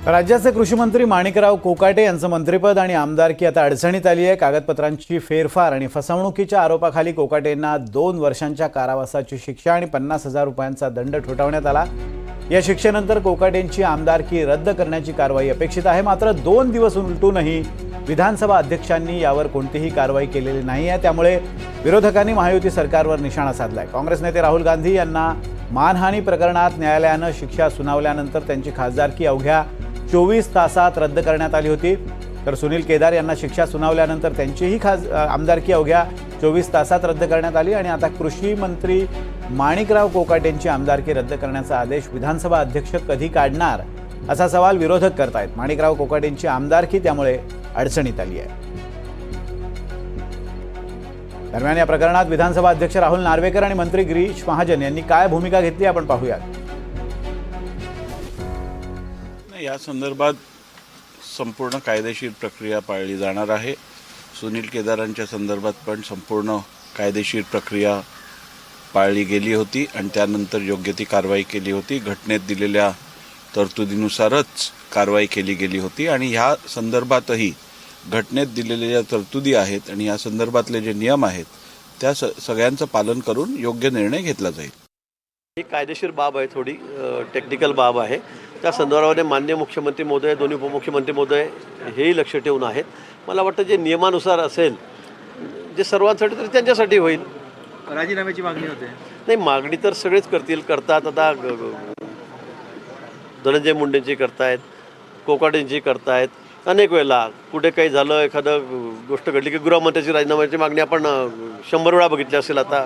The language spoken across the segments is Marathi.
राज्याचे कृषी मंत्री माणिकराव कोकाटे यांचं मंत्रिपद आणि आमदारकी आता अडचणीत आली आहे। कागदपत्रांची फेरफार आणि फसवणुकीच्या आरोपाखाली कोकाटेंना 2 वर्षांच्या कारावासाची शिक्षा आणि 50,000 रुपयांचा दंड ठोठावण्यात आला। या शिक्षेनंतर कोकाटेंची आमदारकी रद्द करण्याची कारवाई अपेक्षित आहे। मात्र 2 दिवस उलटूनही विधानसभा अध्यक्षांनी यावर कोणतीही कारवाई केलेली नाही आहे। त्यामुळे विरोधकांनी महायुती सरकारवर निशाणा साधलाय। काँग्रेस नेते राहुल गांधी यांना मानहानी प्रकरणात न्यायालयानं शिक्षा सुनावल्यानंतर त्यांची खासदारकी अवघ्या 24 तासात रद्द करण्यात आली होती। तर सुनील केदार यांना शिक्षा सुनावल्यानंतर त्यांचीही आमदारकी अवघ्या 24 तासात रद्द करण्यात आली आणि आता कृषी मंत्री माणिकराव कोकाटेंची आमदारकी रद्द करण्याचा आदेश विधानसभा अध्यक्ष कधी काढणार असा सवाल विरोधक करतायत। माणिकराव कोकाटेंची आमदारकी त्यामुळे अडचणीत आली आहे। दरम्यान या प्रकरणात विधानसभा अध्यक्ष राहुल नार्वेकर आणि मंत्री गिरीश महाजन यांनी काय भूमिका घेतली आपण पाहूयात। या संदर्भात संपूर्ण कायदेशीर प्रक्रिया पाळली जाणार आहे। सुनील केदारांच्या संदर्भात पण संपूर्ण कायदेशीर प्रक्रिया पाळली गेली होती आणि त्यानंतर योग्य ती कारवाई केली होती। घटनेत दिलेल्या तरतुदीनुसारच कारवाई केली गेली होती आणि ह्या संदर्भातही घटनेत दिलेल्या तरतुदी आहेत आणि या संदर्भातले जे नियम आहेत त्या सगळ्यांचं पालन करून योग्य निर्णय घेतला जाईल। ही कायदेशीर बाब आहे, थोडी टेक्निकल बाब आहे। त्या संदर्भामध्ये माननीय मुख्यमंत्री महोदय, दोन्ही उपमुख्यमंत्री महोदय हेही लक्ष ठेवून आहेत। मला वाटतं जे नियमानुसार असेल, जे सर्वांसाठी तर त्यांच्यासाठी होईल। राजीनाम्याची मागणी होते नाही, मागणी तर सगळेच करतात। आता धनंजय मुंडेंची करतायत, कोकाटेंची करतायत। अनेक वेळेला कुठे काही झालं, एखादं गोष्ट घडली की गृहमंत्र्याची राजीनाम्याची मागणी आपण 100 वेळा बघितली असेल। आता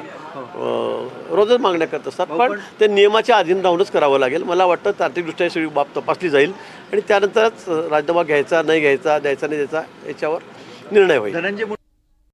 रोजच मागण्या करत असतात, पण ते नियमाच्या अधीन राहूनच करावं लागेल। मला वाटतं तांत्रिकदृष्ट्या सगळी बाब तपासली जाईल आणि त्यानंतरच राजीनामा घ्यायचा नाही घ्यायचा, द्यायचा नाही द्यायचा याच्यावर निर्णय होईल।